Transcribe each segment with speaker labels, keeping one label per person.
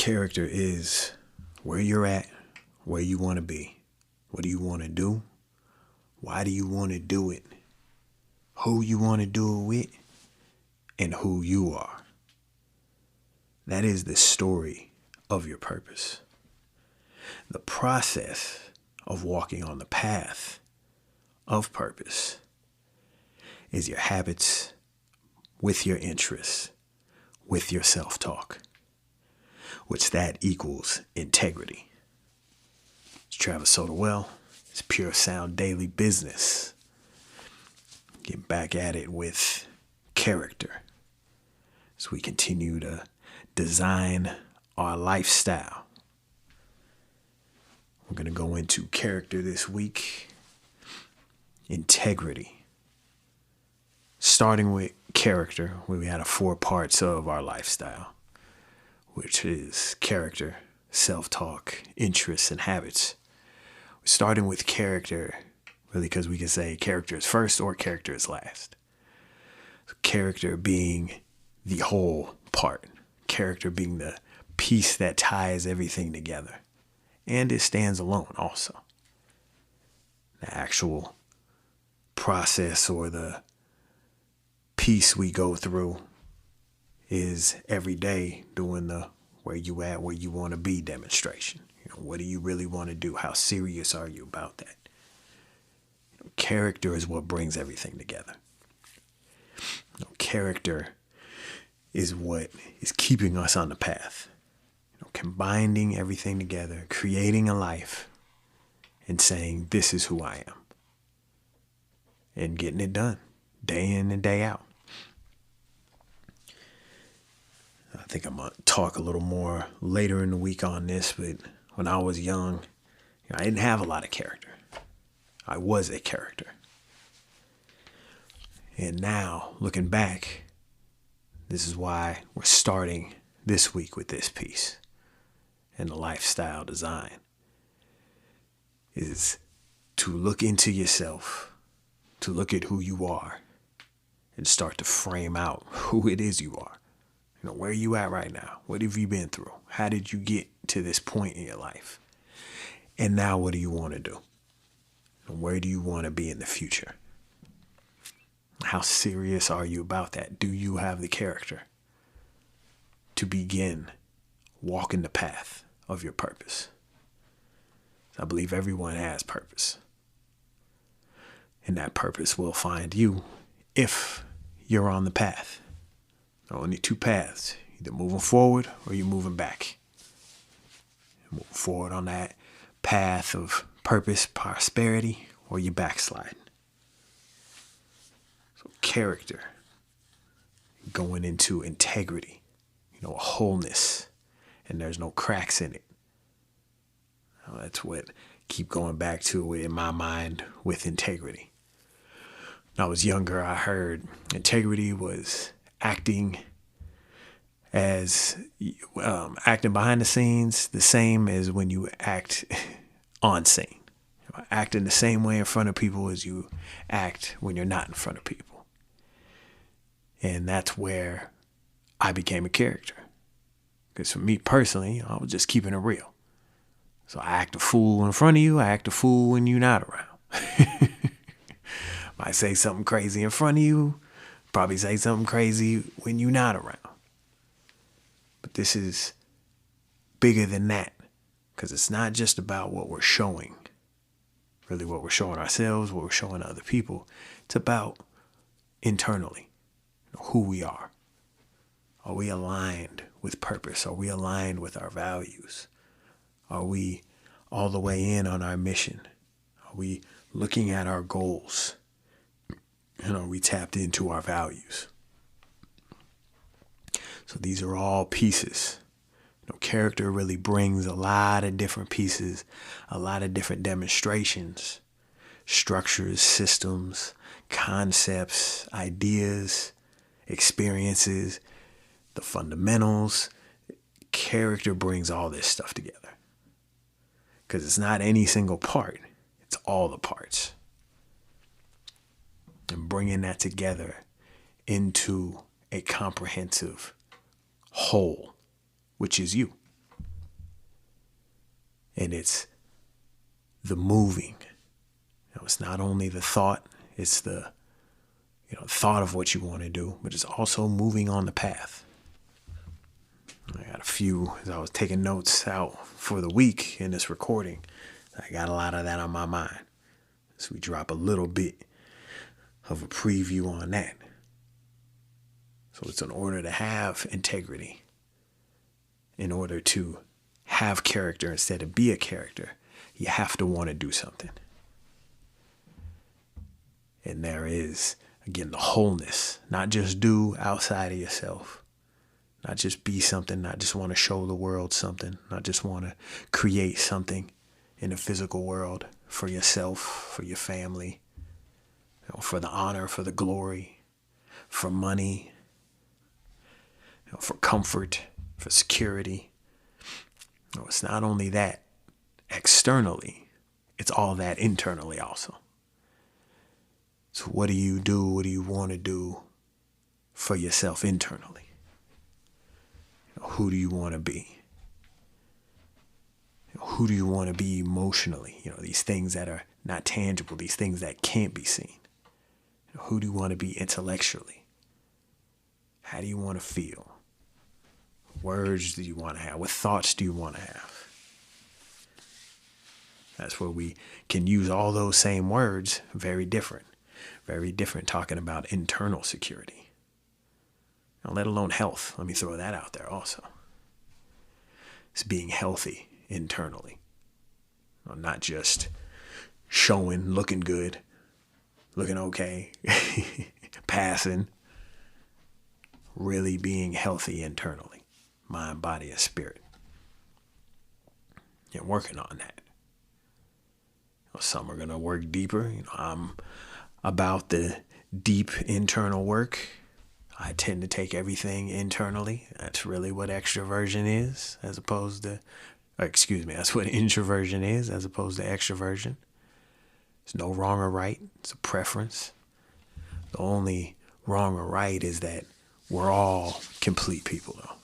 Speaker 1: Character is where you're at, where you want to be. What do you want to do? Why do you want to do it? Who you want to do it with? And who you are. That is the story of your purpose. The process of walking on the path of purpose is your habits with your interests, with your self-talk, which that equals integrity. It's Travis Sotawell. It's Pure Sound Daily Business. Get back at it with character as we continue to design our lifestyle. We're going to go into character this week. Integrity. Starting with character, where we had 4 parts of our lifestyle, which is character, self-talk, interests, and habits. We're starting with character, really, because we can say character is first or character is last. So character being the whole part. Character being the piece that ties everything together. And it stands alone also. The actual process or the piece we go through is every day doing the where you at, where you want to be demonstration. What do you really want to do? How serious are you about that? Character is what brings everything together. Character is what is keeping us on the path. Combining everything together, creating a life, and saying, this is who I am. And getting it done, day in and day out. I think I'm going to talk a little more later in the week on this, but when I was young, I didn't have a lot of character. I was a character. And now, looking back, this is why we're starting this week with this piece. And the lifestyle design is to look into yourself, to look at who you are, and start to frame out who it is you are. Where are you at right now? What have you been through? How did you get to this point in your life? And now what do you want to do? And where do you want to be in the future? How serious are you about that? Do you have the character to begin walking the path of your purpose? I believe everyone has purpose. And that purpose will find you if you're on the path. Only 2 paths. Either moving forward or you're moving back. Moving forward on that path of purpose, prosperity, or you're backsliding. So character. Going into integrity. A wholeness. And there's no cracks in it. That's what I keep going back to in my mind with integrity. When I was younger, I heard integrity was acting behind the scenes the same as when you act on scene. Acting the same way in front of people as you act when you're not in front of people. And that's where I became a character. Because for me personally, I was just keeping it real. So I act a fool in front of you, I act a fool when you're not around. Might say something crazy in front of you, probably say something crazy when you're not around. But this is bigger than that. Because it's not just about what we're showing. Really what we're showing ourselves, what we're showing other people. It's about internally, who we are. Are we aligned with purpose? Are we aligned with our values? Are we all the way in on our mission? Are we looking at our goals? And are we tapped into our values? So these are all pieces. Character really brings a lot of different pieces, a lot of different demonstrations, structures, systems, concepts, ideas, experiences, the fundamentals. Character brings all this stuff together. Because it's not any single part. It's all the parts. And bringing that together into a comprehensive whole, which is you. And it's the moving. It's not only the thought, it's the thought of what you want to do, but it's also moving on the path. I got a few, as I was taking notes out for the week in this recording, I got a lot of that on my mind. So we drop a little bit of a preview on that. So it's in order to have integrity, in order to have character instead of be a character, you have to want to do something. And there is, again, the wholeness, not just do outside of yourself, not just be something, not just want to show the world something, not just want to create something in the physical world for yourself, for your family, for the honor, for the glory, for money, for comfort, for security. It's not only that externally, it's all that internally also. So what do you do? What do you want to do for yourself internally? Who do you want to be? Who do you want to be emotionally? These things that are not tangible, these things that can't be seen. Who do you want to be intellectually? How do you want to feel? What words do you want to have? What thoughts do you want to have? That's where we can use all those same words, very different talking about internal security. Let alone health. Let me throw that out there also. It's being healthy internally. Not just showing, looking good, looking okay, passing. Really being healthy internally. Mind, body, and spirit. And working on that. Some are going to work deeper. I'm about the deep internal work. I tend to take everything internally. That's really what extroversion is, that's what introversion is, as opposed to extroversion. There's no wrong or right. It's a preference. The only wrong or right is that we're all complete people, though.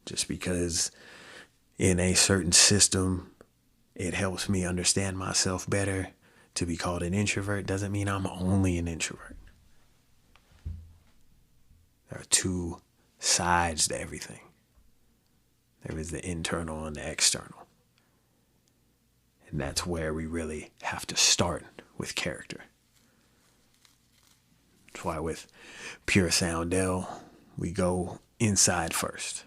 Speaker 1: Just because in a certain system, it helps me understand myself better to be called an introvert doesn't mean I'm only an introvert. There are two sides to everything. There is the internal and the external. And that's where we really have to start with character. That's why with Pure Soundell, we go inside first.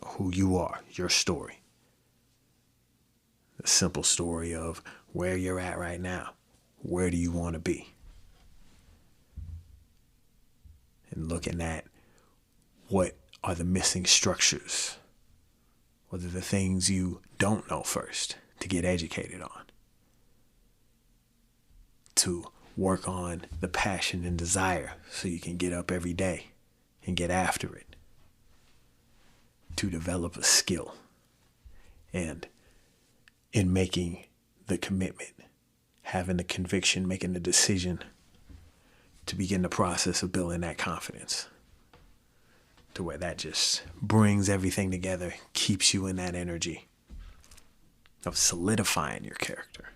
Speaker 1: Who you are, your story. The simple story of where you're at right now. Where do you want to be? And looking at what are the missing structures. What are the things you don't know first to get educated on? To work on the passion and desire so you can get up every day and get after it. To develop a skill. And in making the commitment, having the conviction, making the decision to begin the process of building that confidence. To where that just brings everything together, keeps you in that energy of solidifying your character.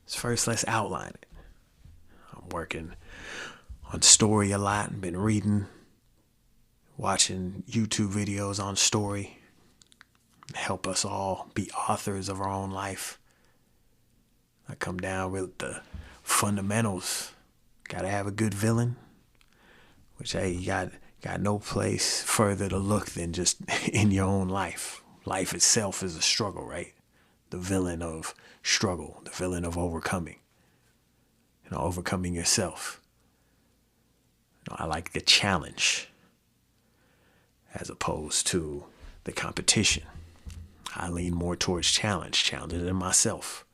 Speaker 1: So first, let's outline it. I'm working on story a lot and been reading, watching YouTube videos on story. Help us all be authors of our own life. I come down with the fundamentals. Gotta have a good villain, which, hey, you got no place further to look than just in your own life. Life itself is a struggle, right? The villain of struggle, the villain of overcoming. Overcoming yourself. I like the challenge as opposed to the competition. I lean more towards challenging myself.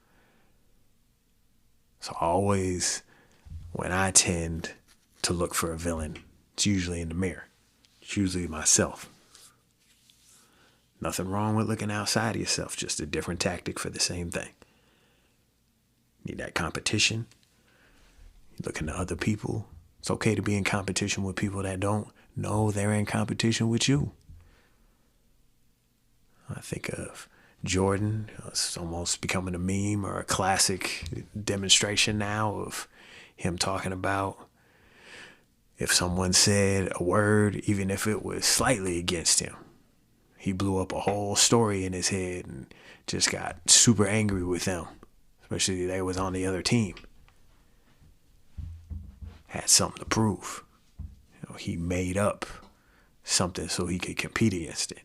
Speaker 1: So always, when I tend to look for a villain, it's usually in the mirror. It's usually myself. Nothing wrong with looking outside of yourself, just a different tactic for the same thing. Need that competition. You're looking to other people. It's okay to be in competition with people that don't know they're in competition with you. I think of Jordan. It's almost becoming a meme or a classic demonstration now of him talking about if someone said a word, even if it was slightly against him, he blew up a whole story in his head and just got super angry with them, especially they was on the other team. Had something to prove. He made up something so he could compete against it.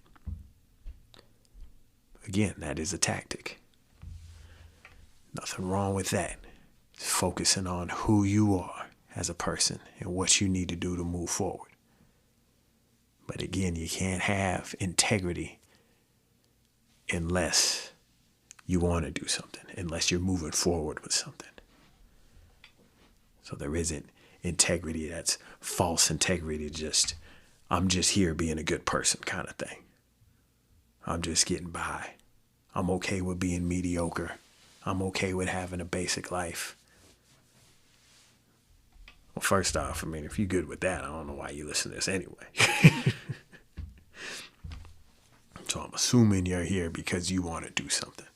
Speaker 1: Again, that is a tactic. Nothing wrong with that. It's focusing on who you are as a person and what you need to do to move forward. But again, you can't have integrity unless you want to do something, unless you're moving forward with something. So there isn't integrity that's false integrity, just I'm just here being a good person kind of thing. I'm just getting by. I'm okay with being mediocre. I'm okay with having a basic life. Well, first off, I mean, if you're good with that, I don't know why you listen to this anyway. So I'm assuming you're here because you want to do something.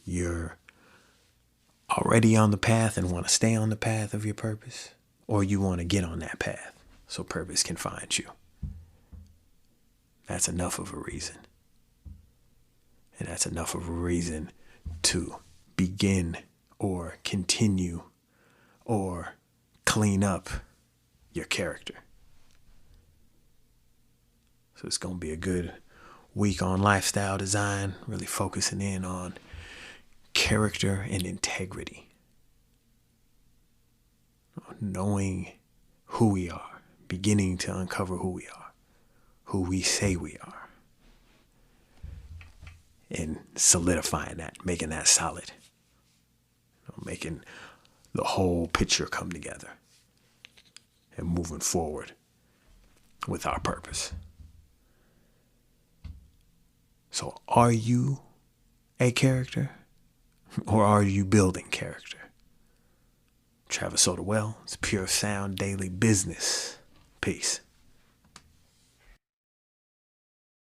Speaker 1: You're already on the path and want to stay on the path of your purpose, or you want to get on that path so purpose can find you. That's enough of a reason. And that's enough of a reason to begin or continue or clean up your character. So it's going to be a good week on lifestyle design, really focusing in on character and integrity. Knowing who we are, beginning to uncover who we are, who we say we are, and solidifying that, making that solid, making the whole picture come together and moving forward with our purpose. So are you a character or are you building character? Travis Sotawell, it's Pure Sound Daily Business. Peace.